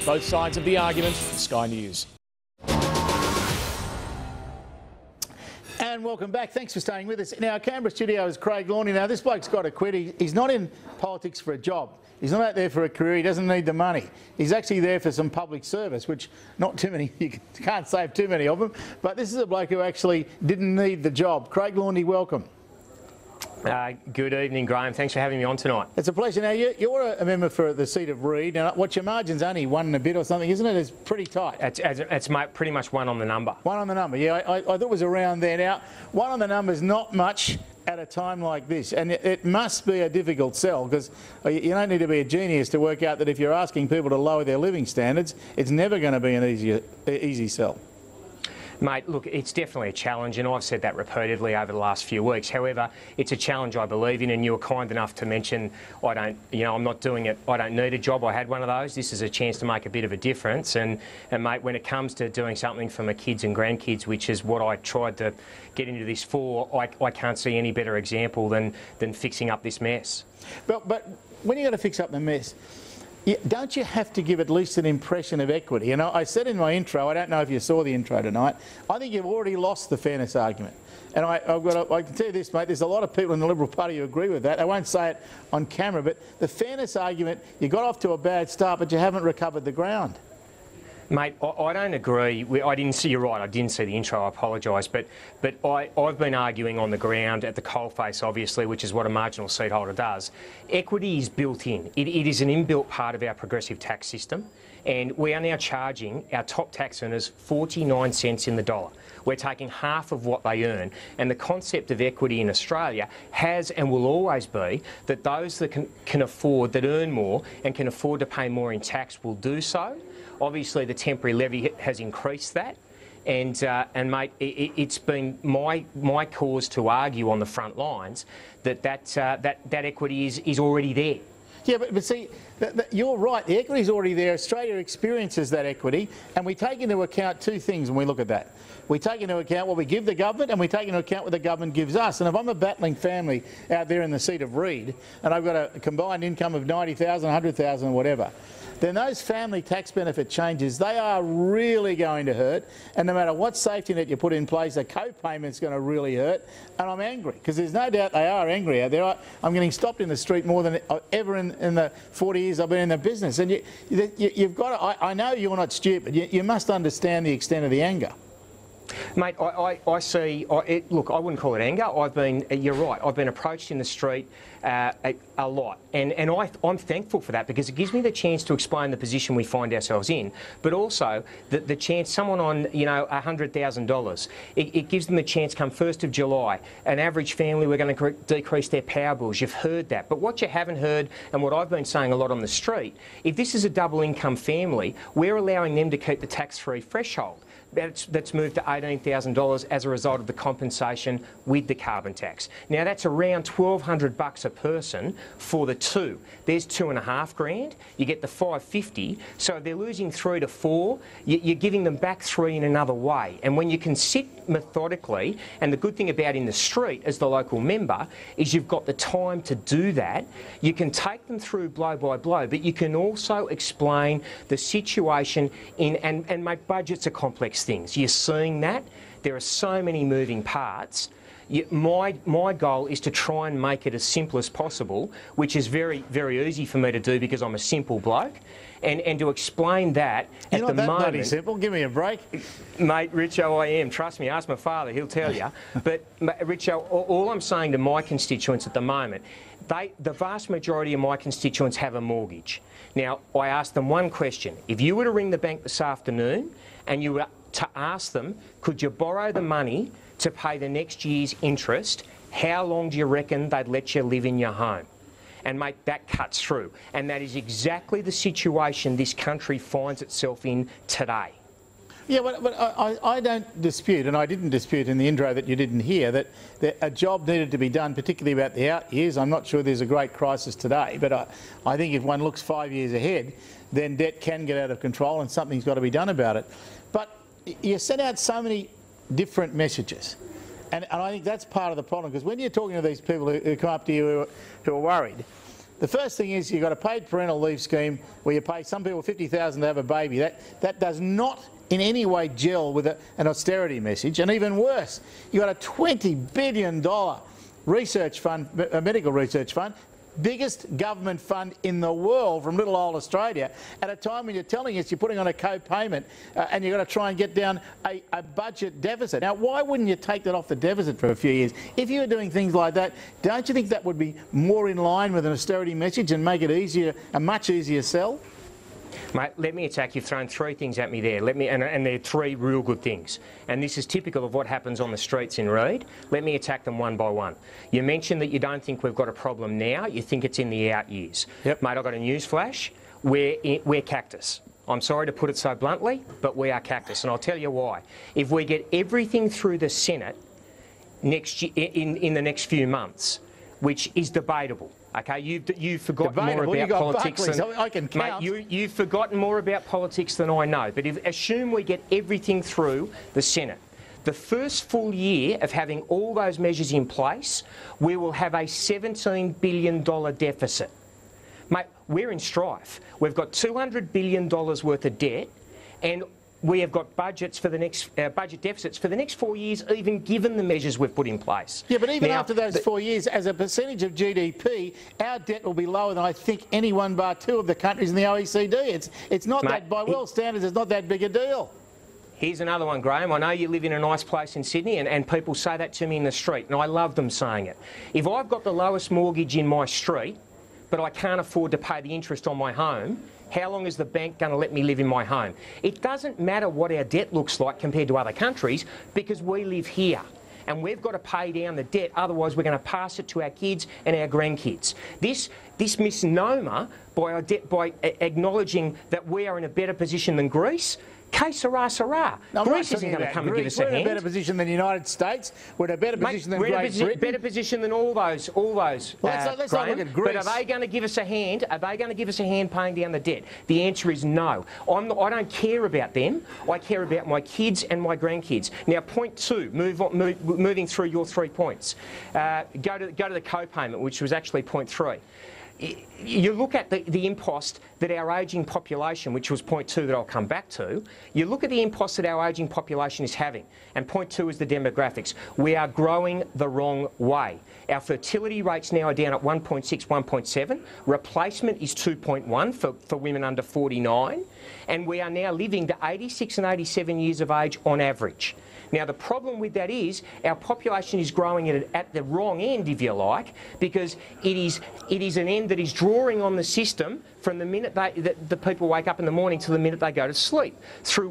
Both sides of the argument, Sky News. And welcome back. Thanks for staying with us. In our Canberra studio is Craig Laundy. Now, this bloke's got to quit. He's not in politics for a job. He's not out there for a career. He doesn't need the money. He's actually there for some public service, which not too many, you can't save too many of them. But this is a bloke who actually didn't need the job. Craig Laundy, welcome. Good evening, Graham. Thanks for having me on tonight. It's a pleasure. Now, you're a member for the seat of Reid. Now, what's your margin's only 1 and a bit or something, isn't it? It's pretty tight. It's pretty much 1 on the number. 1 on the number, yeah. I thought it was around there. Now, 1 on the number is not much at a time like this, and it must be a difficult sell, because you don't need to be a genius to work out that if you're asking people to lower their living standards, it's never going to be an easy sell. Mate, look, it's definitely a challenge, and I've said that repeatedly over the last few weeks. However, it's a challenge I believe in, and you were kind enough to mention I'm not doing it. I don't need a job. I had one of those. This is a chance to make a bit of a difference, and mate, when it comes to doing something for my kids and grandkids, which is what I tried to get into this for, I can't see any better example than fixing up this mess. But when you've got to fix up the mess, don't you have to give at least an impression of equity? And I said in my intro, I don't know if you saw the intro tonight, I think you've already lost the fairness argument. And I can tell you this, mate, there's a lot of people in the Liberal Party who agree with that. I won't say it on camera, but the fairness argument, you got off to a bad start, but you haven't recovered the ground. Mate, I don't agree. I didn't see, you're right, I didn't see the intro, I apologise, but I've been arguing on the ground at the coalface, obviously, which is what a marginal seat holder does. Equity is built in. It is an inbuilt part of our progressive tax system, and we are now charging our top tax earners 49 cents in the dollar. We're taking half of what they earn, and the concept of equity in Australia has and will always be that those that can afford, that earn more and can afford to pay more in tax will do so. Obviously, the temporary levy has increased that, and mate, it's been my cause to argue on the front lines that equity is already there. Yeah, but see, you're right. The equity is already there. Australia experiences that equity, and we take into account 2 things when we look at that. We take into account what we give the government, and we take into account what the government gives us. And if I'm a battling family out there in the seat of Reid, and I've got a combined income of 90,000, 100,000, whatever, then those family tax benefit changes, they are really going to hurt. And no matter what safety net you put in place, the co-payment's going to really hurt. And I'm angry, because there's no doubt they are angry out there. I'm getting stopped in the street more than ever in the 40 years I've been in the business. And you've got to, I know you're not stupid. You must understand the extent of the anger. Mate, I see. Look, I wouldn't call it anger. You're right. I've been approached in the street a lot, and I'm thankful for that, because it gives me the chance to explain the position we find ourselves in, but also the chance. Someone on $100,000, it gives them a chance. Come 1st of July, an average family, we're going to decrease their power bills. You've heard that, but what you haven't heard, and what I've been saying a lot on the street, if this is a double income family, we're allowing them to keep the tax-free threshold. That's moved to $18,000 as a result of the compensation with the carbon tax. Now that's around $1,200 a person for the 2. There's $2.5 grand. You get the $550. So if they're losing 3 to 4, you're giving them back 3 in another way. And when you can sit methodically, and the good thing about in the street as the local member is you've got the time to do that. You can take them through blow by blow, but you can also explain the situation and make budgets are complex things. You're seeing that. There are so many moving parts. My goal is to try and make it as simple as possible, which is very, very easy for me to do because I'm a simple bloke. And to explain that at the moment... You're not that bloody simple. Give me a break. Mate, Richo, I am. Trust me, ask my father, he'll tell you. But, Richo, all I'm saying to my constituents at the moment, the vast majority of my constituents have a mortgage. Now, I asked them one question. If you were to ring the bank this afternoon and you were to ask them, could you borrow the money to pay the next year's interest, how long do you reckon they'd let you live in your home? And mate, that cuts through. And that is exactly the situation this country finds itself in today. Yeah, but I don't dispute, and I didn't dispute in the intro that you didn't hear, that a job needed to be done, particularly about the out years. I'm not sure there's a great crisis today, but I think if one looks 5 years ahead, then debt can get out of control and something's got to be done about it. But you sent out so many different messages. And I think that's part of the problem, because when you're talking to these people who come up to you who are worried, The first thing is you've got a paid parental leave scheme where you pay some people $50,000 to have a baby. That does not in any way gel with an austerity message. And even worse, you've got a $20 billion research fund, a medical research fund, biggest government fund in the world from little old Australia, at a time when you're telling us you're putting on a co-payment and you've got to try and get down a budget deficit. Now, why wouldn't you take that off the deficit for a few years? If you were doing things like that, don't you think that would be more in line with an austerity message and make it easier, a much easier sell? Mate, let me attack. You've thrown three things at me there. And they're three real good things. And this is typical of what happens on the streets in Reid. Let me attack them one by one. You mentioned that you don't think we've got a problem now. You think it's in the out years. Yep. Mate, I've got a news flash. We're cactus. I'm sorry to put it so bluntly, but we are cactus. And I'll tell you why. If we get everything through the Senate next year, in the next few months, which is debatable. Okay, you've forgotten more about politics than I can count. Mate, you've forgotten more about politics than I know. But assume we get everything through the Senate. The first full year of having all those measures in place, we will have a $17 billion deficit. Mate, we're in strife. We've got $200 billion worth of debt, and we have got budgets for the next budget deficits for the next 4 years, even given the measures we've put in place. Yeah, but even after those 4 years, as a percentage of GDP, our debt will be lower than I think any one bar two of the countries in the OECD. It's not, mate, that by world standards, it's not that big a deal. Here's another one, Graham. I know you live in a nice place in Sydney, and people say that to me in the street, and I love them saying it. If I've got the lowest mortgage in my street, but I can't afford to pay the interest on my home, how long is the bank going to let me live in my home? It doesn't matter what our debt looks like compared to other countries, because we live here. And we've got to pay down the debt, otherwise we're going to pass it to our kids and our grandkids. This misnomer by acknowledging that we are in a better position than Greece, que sera, sera. Greece isn't going to come and give us a hand. We're in a better position than the United States. We're in a better position than Great Britain. We're in a better position than all those. Let's not look at Greece. But are they going to give us a hand? Are they going to give us a hand paying down the debt? The answer is no. I don't care about them. I care about my kids and my grandkids. Now, point two. Moving through your 3 points. Go to the co-payment, which was actually point three. You look at the impost that our ageing population, which was point two that I'll come back to, you look at the impost that our ageing population is having, and point two is the demographics. We are growing the wrong way. Our fertility rates now are down at 1.6, 1.7. Replacement is 2.1 for women under 49. And we are now living to 86 and 87 years of age on average. Now, the problem with that is our population is growing at the wrong end, if you like, because it is an end that is drawing on the system from the minute the people wake up in the morning to the minute they go to sleep, through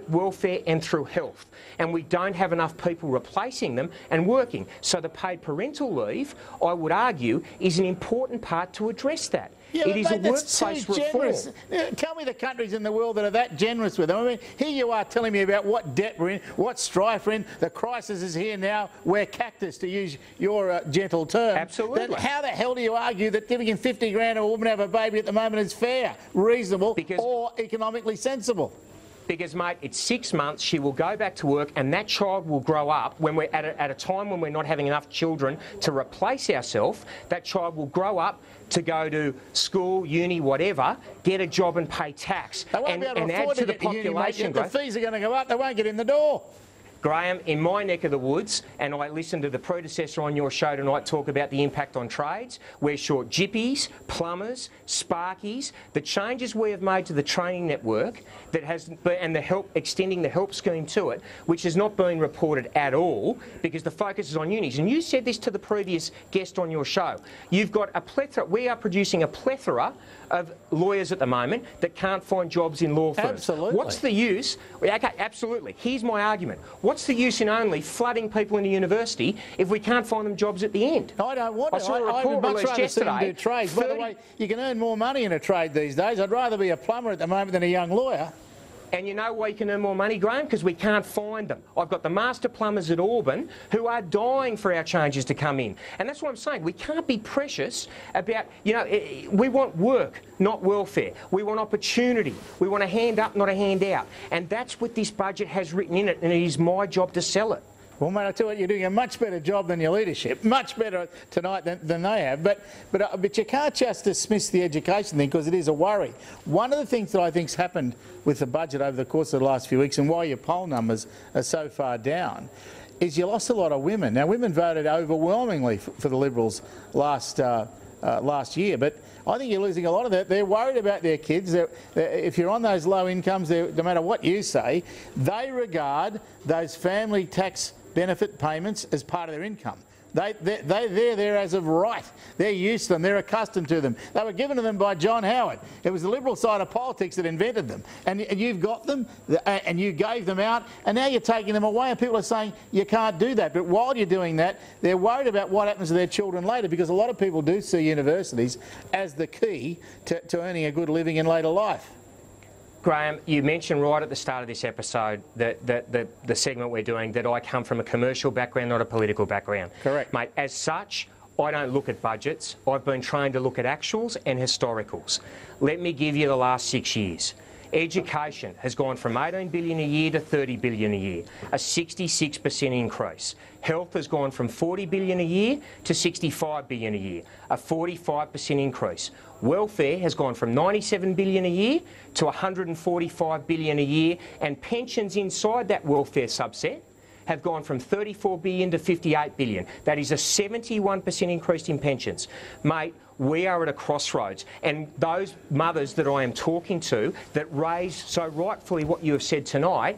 welfare and through health. And we don't have enough people replacing them and working. So the paid parental leave, I would argue, is an important part to address that. Yeah, it is a workplace reform. Tell me the countries in the world that are that generous with them. I mean, here you are telling me about what debt we're in, what strife we're in. The crisis is here now. We're cactus, to use your gentle term. Absolutely. Then how the hell do you argue that giving him 50 grand a woman to have a baby at the moment is fair, reasonable, or economically sensible? Because, mate, it's 6 months, she will go back to work, and that child will grow up when we're at a time when we're not having enough children to replace ourselves. That child will grow up to go to school, uni, whatever, get a job and pay tax. They won't be able to afford to get to uni, mate. The fees are going to go up. They won't get in the door. Graham, in my neck of the woods, and I listened to the predecessor on your show tonight talk about the impact on trades, we're short gippies, plumbers, sparkies. The changes we have made to the training network and the help, extending the help scheme to it, which has not been reported at all because the focus is on unis. And you said this to the previous guest on your show. You've got a plethora, we are producing a plethora of lawyers at the moment that can't find jobs in law firms. Absolutely. What's the use? Okay, absolutely. Here's my argument. What's the use in only flooding people into university if we can't find them jobs at the end? I don't want to. I saw a I report would much released rather see them yesterday. do trades. By the way, you can earn more money in a trade these days. I'd rather be a plumber at the moment than a young lawyer. And you know why you can earn more money, Graham? Because we can't find them. I've got the master plumbers at Auburn who are dying for our changes to come in. And that's what I'm saying. We can't be precious about, we want work, not welfare. We want opportunity. We want a hand up, not a hand out. And that's what this budget has written in it, and it is my job to sell it. Well, mate, I tell you what, you're doing a much better job than your leadership, much better tonight than they have. But you can't just dismiss the education thing because it is a worry. One of the things that I think's happened with the budget over the course of the last few weeks and why your poll numbers are so far down is you lost a lot of women. Now, women voted overwhelmingly for the Liberals last year, but I think you're losing a lot of that. They're worried about their kids. If you're on those low incomes, no matter what you say, they regard those family tax benefit payments as part of their income. They're there as of right. They're used to them. They're accustomed to them. They were given to them by John Howard. It was the Liberal side of politics that invented them. And you've got them, and you gave them out, and now you're taking them away, and people are saying you can't do that. But while you're doing that, they're worried about what happens to their children later, because a lot of people do see universities as the key to earning a good living in later life. Graham, you mentioned right at the start of this episode that the segment we're doing that I come from a commercial background, not a political background. Correct. Mate, as such, I don't look at budgets. I've been trained to look at actuals and historicals. Let me give you the last 6 years. Education has gone from 18 billion a year to 30 billion a year, a 66% increase. Health has gone from 40 billion a year to 65 billion a year, a 45% increase. Welfare has gone from 97 billion a year to 145 billion a year, and pensions inside that welfare subset have gone from 34 billion to 58 billion. That is a 71% increase in pensions. Mate, we are at a crossroads, and those mothers that I am talking to that raise so rightfully what you have said tonight,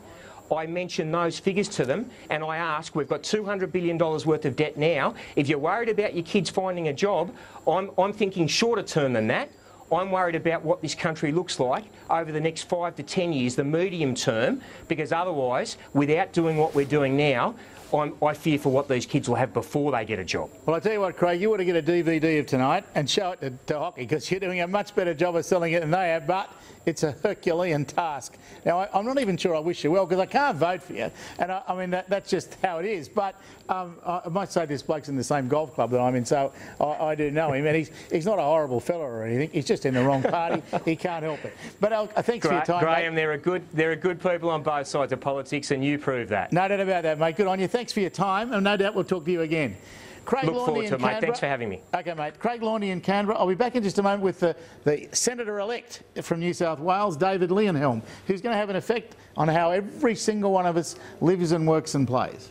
I mention those figures to them and I ask, we've got $200 billion worth of debt now. If you're worried about your kids finding a job, I'm thinking shorter term than that. I'm worried about what this country looks like over the next 5 to 10 years, the medium term, because otherwise, without doing what we're doing now, I fear for what these kids will have before they get a job. Well, I tell you what, Craig, you ought to get a DVD of tonight and show it to Hockey, because you're doing a much better job of selling it than they have, but it's a Herculean task. Now, I'm not even sure I wish you well, because I can't vote for you, and I mean, that's just how it is. But I might say this bloke's in the same golf club that I'm in, so I do know him, and he's not a horrible fella or anything. He's just in the wrong party. He can't help it. But thanks for your time, Graham, mate. there are good people on both sides of politics, and you prove that. No doubt about that, mate. Good on you. Thanks for your time, and no doubt we'll talk to you again. Craig Look Laundy forward to it, mate. Thanks for having me. OK, mate. Craig Laundy in Canberra. I'll be back in just a moment with the Senator-elect from New South Wales, David Leonhelm, who's going to have an effect on how every single one of us lives and works and plays.